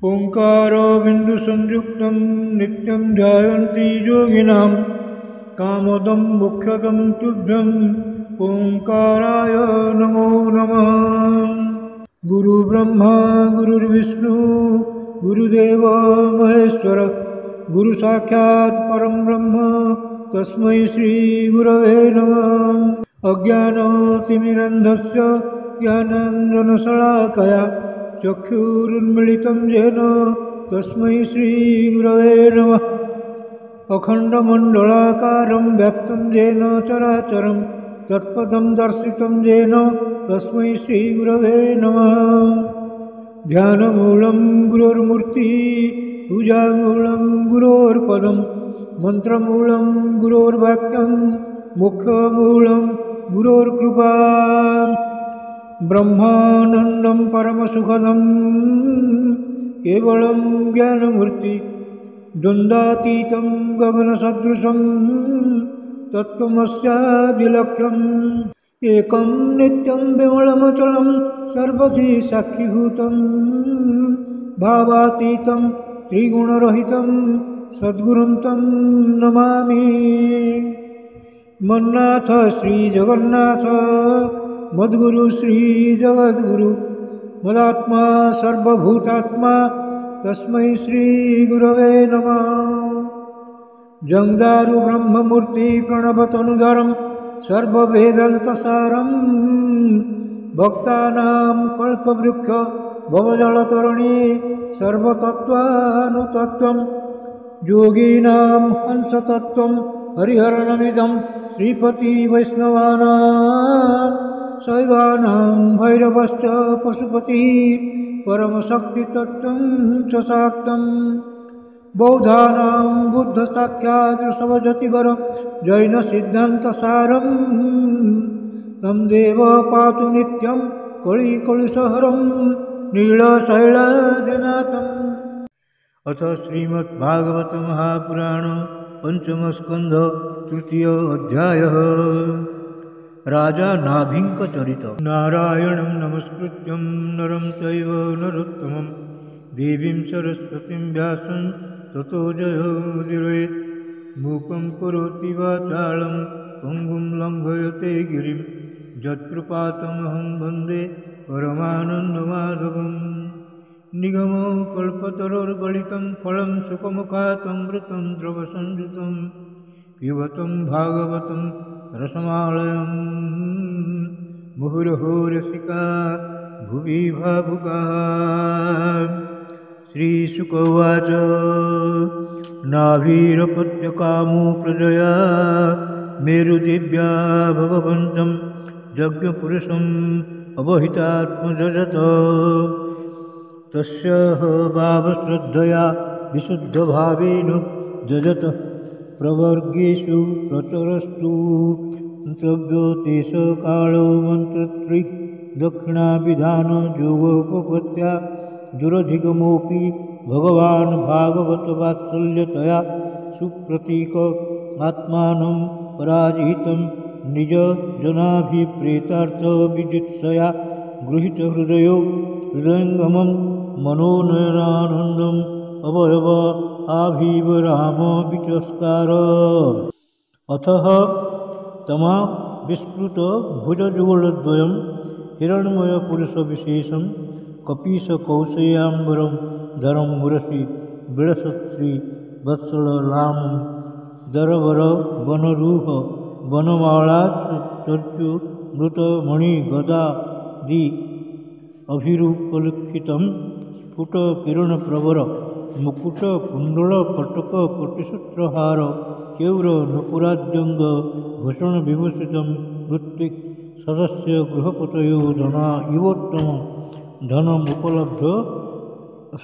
ओंकारो बिंदु संयुक्तं नित्यं ध्यायन्ति योगिनां कामदं मोक्षदं तुभ्यं ओंकाराय नमो नमः। गुरु ब्रह्मा गुरुर्विष्णु गुरुदेव महेश्वर गुरु साक्षात् परं ब्रह्म तस्मै श्री गुरवे नमः। अज्ञानतिमिरन्धस्य ज्ञानाञ्जनशलाकया चक्षुरुन्मीलितं येन तस्मै श्री गुरवे नमः। अखण्डमण्डलाकारं व्याप्तं येन चराचरं तत्पदं दर्शितं येन तस्मै श्री गुरवे नमः। ध्यानमूलं गुरोर्मूर्तिः पूजामूलं गुरोर्पदं मन्त्रमूलं गुरोर्वाक्यं मोक्षमूलं गुरोर्कृपा। ब्रह्मानन्दं परमसुखदं केवलं ज्ञानमूर्ति द्वन्द्वातीतं गगनसदृशं तत्त्वमस्यादिलक्ष्यम् एकं नित्यं विमलमचलं सर्वधी साक्षीभूतं भावातीतं त्रिगुणरहितं सद्गुरुं तं नमामि। मन्नाथ श्री जगन्नाथ मद्गुरु श्री जगद्गुरु मदात्मा सर्वभूतात्मा तस्मै श्री गुरवे नमः। जंदारु ब्रह्ममूर्ति प्रणवतनुधरं सर्ववेदान्तसारं भक्तानां कल्पवृक्ष भवजलतरणी सर्वतत्त्वानुतत्त्वं योगीनां हंसतत्त्वं हरिहरणमिदं श्रीपति वैष्णवानां शैवानां भैरवश्च पशुपतिः परमशक्तितत्त्वं च शाक्तं बौद्धानां बुद्धसाक्षात् ऋषभजतिवर जैनसिद्धान्तसारं तं देव पातु नित्यं कलिकलुषहरं नीलशैलादिनाथम्। अथ श्रीमद्भागवत महापुराण पंचम स्कंध तृतीय अध्यायः। राजा नाभिंक चरित। नारायणं नमस्कृत्यं नरं चैव नरोत्तमं देवीं सरस्वतीं व्यासं ततो जयमुदीरयेत्। मूकं करोति वाचालं पङ्गुं लङ्घयते गिरिं यत्कृपातमहं वन्दे परमानन्दमाधवम्। निगमो कल्पतरोर्गलितं फलं सुखमुखातमृतं द्रवसंयुतं पिबतं भागवतं रसमालयं मुहुर्हो रसिका भुवि भावुकाः। श्रीशुक उवाच नाभिरपत्यकामो प्रजया मेरुदिव्या भगवन्तं यज्ञपुरुषम् अवहितात्मजजत। तस्य भावश्रद्धया विशुद्धभावेन जजत प्रवर्गेषु प्रचरस्तु तव्यो तेष कालो मन्त्रत्रिक् दक्षिणाविधानयोगोपपत्या दुरधिगमोऽपि भगवान् भागवतवात्सल्यतया सुप्रतीक आत्मानं पराजितं निजजनाभिप्रेतार्थविजित्सया गृहीतहृदयो हृदयङ्गमं मनोनयनानन्दम् अवयव आभीवरामविचस्कार। अथः तमा विस्मृत भुजजुगलद्वयं हिरण्मयपुरुषविशेषं कपीशकौशेयाम्बरं धरं मुरसि विलसत्श्री वत्सललामं दरवर वनरूह वनमालाचर्चु मृतमणिगदादि अभिरूपलिखितं स्फुटकिरणप्रवर मुकुट कुंडल कटक कोटिसूत्रहार केव्र नुपुराद्यंग भूषण विभूषित ऋत्विक सदस्य गृहपतयो धना इवोत्तम धनमुपलभ्य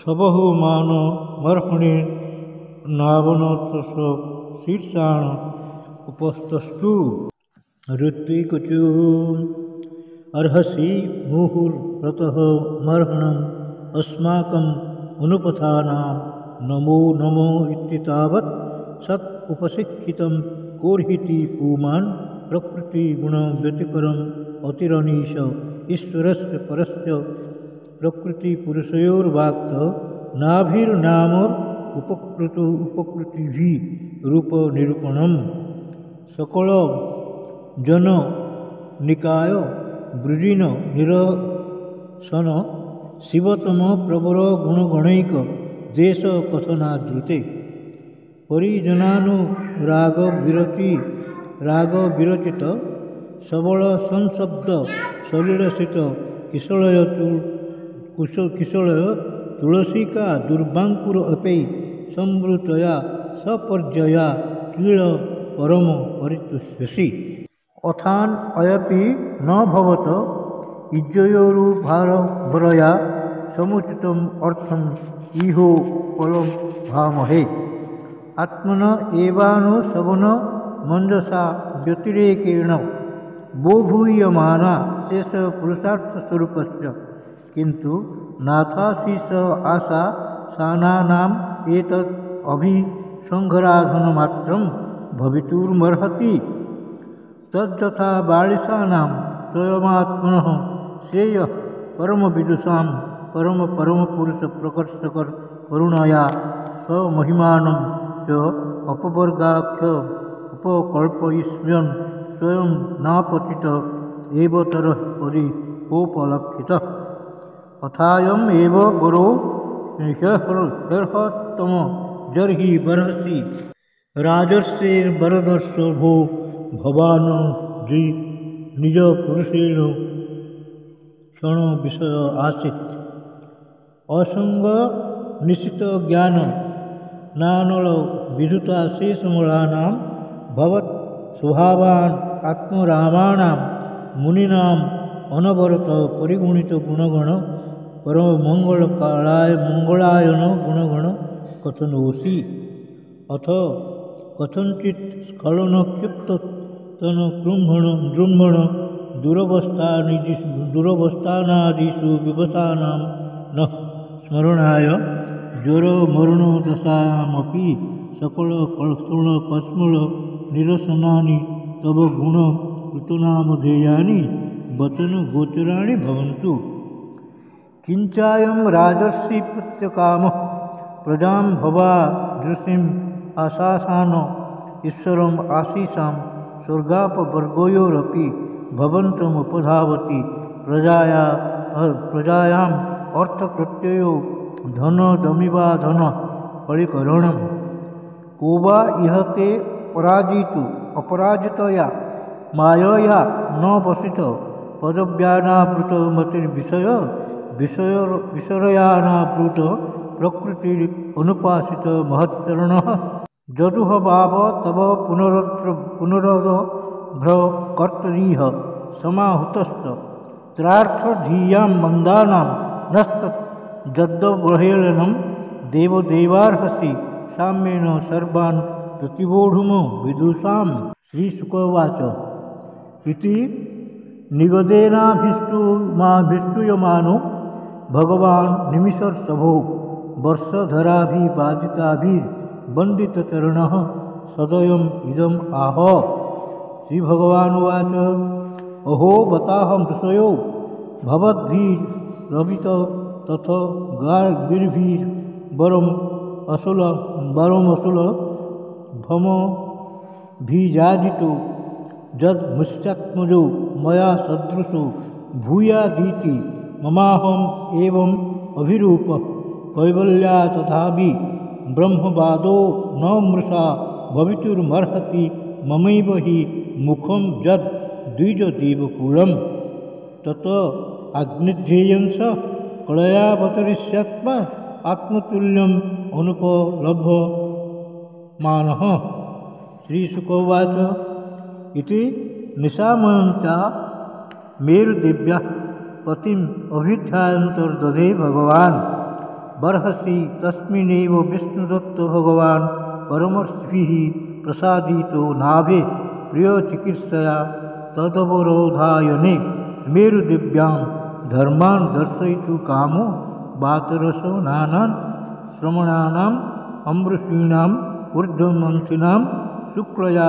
सबहुमान मर्हणे नावनतस शीर्षाण उपस्तस्तु। ऋत्विकचु अर्हसि मुहुर्रतः मर्हणम् अस्माकम् अनुपथानां नमो नमो इत्यतावत् सत् उपशिक्षितं कोर्हिति पुमान् प्रकृतिगुणव्यतिकरम् अतिरनीश ईश्वरस्य परस्य प्रकृतिपुरुषयोर्वाक्त नाभिर्नामोर् उपकृतिभिः रूपनिरूपणम् सकल जन निकाय वृजिन निरसन शिवतम प्रवर गुणगणैक देश कथनादृते परिजनानुराग विरचित सबल संशब्द सलिलसित किशलय तुलसिका दुर्बांकुर अपै संवृतया सपर्जया कील परम परितुष्यसि अथान अयपि न भवत इज्जयोरुभारया समुचितम अर्थम इहो फलं भामहे आत्मन एवानुशवन मंजसा व्यतिरेकेण बोभूयमाना शेष पुरुषार्थ स्वरूपस्य किंतु नाथाशीष आशा सानानाम एतत् अभिसंघराधनमात्रं भवितुर्मर्हति तज्जथा बालिशानां स्वयमात्मनः श्रेयः परमविदुषां परमपुरुष प्रकर्षकर करुणया स्वमहिमानं च अपवर्गाख्य उपकल्पयिष्यन् स्वयं नापतित एव तरः परिकोपलक्षितः अथायम् एव वरो ह्यर्हत्तम जर्हि बर्हसि राजर्षेर्वरदर्शभो भवान् निज पुरुषेण क्षण विषय आसीत् असंग निश्चित ज्ञान नानल विधुता शेषमूलानां भवत् स्वभावान् आत्मरामाणां मुनीनाम् अनवरत परिगुणित गुणगण परम मंगलायन गुणगण कथनोऽसि अथ कथंचित् स्खलन क्षिप्तन दृम्भण दुरवस्थानादिषु विवसानां न स्मरणाय ज्वरमरणदशामपि सकल कल्पण कस्मल निरसनानि तव गुण ऋतुनामधेयानि वचन गोचराणि भवन्तु किंचायं राजर्षि प्रत्यकामः प्रजां भवा दृशिम् आशासान ईश्वरम् आशीषां स्वर्गापवर्गयोरपि भवन्तमुपधावति प्रजायाम् अर्थप्रत्ययो धनदमिवा धन फलीकरणम् को वा इहते पराजितु अपराजितया मायया न वसित पदव्यानावृत मतिर्विषय विषयानावृत प्रकृतिर अनुपासित महच्चरणः जदुह भाव तव पुनरभ्रकर्तरीह समाहुतस्त त्रार्थधीयां मंदानां नस्तत् जद्दवहेलनं देवदेवार्हसि साम्येन सर्वान् प्रतिबोढुमो विदुषां श्रीशुकवाच इति निगदेनाभिष्टूयमानो भगवान् निमिषर्षभो वर्षधराभिवादिताभिर्वन्दितचरणः सदयम् इदम् आह श्रीभगवानुवाच अहो बताहं ऋषयो भवद्भिरवित तथ गार्भिर्भिर्वरम् असुल भमभिजादितो जद्मुष्यात्मजो मया सदृशो भूयादीति ममाहम् एवम् अभिरूप कैवल्या तथापि ब्रह्मवादो न मृषा भवितुर्मर्हति ममैव हि मुखं यद् द्विजदेवकुलं तत अग्निध्येयंस कलयावतरिष्यात्मा आत्मतुल्यम् अनुपलभ्यमानः श्रीशुकोवाच इति निशामयन्त्या मेरुदेव्याः पतिम् अभिध्यायन्तर्दधे भगवान् बर्हसि तस्मिन्नेव विष्णुदत्त भगवान् परमर्षिभिः प्रसादितो नाभे प्रियचिकित्सया तदवरोधायने मेरुदेव्यां धर्मान् दर्शयितुं कामो वातरसो नानान् श्रमणानाम् अमृषीणाम् ऊर्ध्वमन्थिनां शुक्लया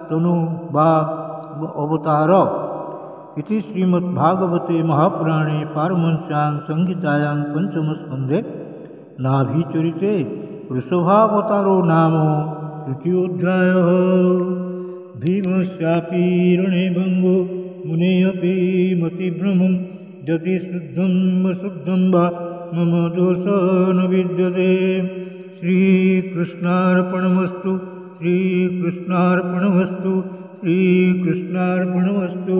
तनु वा अवतार इति श्रीमद्भागवते महापुराणे पारमहंस्यां संहितायां पंचमस्कन्धे नाभिचरिते वृषभावतारो नाम तृतीयोऽध्यायः। भीमस्यापि रणे भङ्गो मुनेऽपि मतिभ्रमं यदि शुद्धं शुद्धं वा मम दोष न विद्यते। श्रीकृष्णार्पणमस्तु श्रीकृष्णार्पणमस्तु श्रीकृष्णार्पणमस्तु।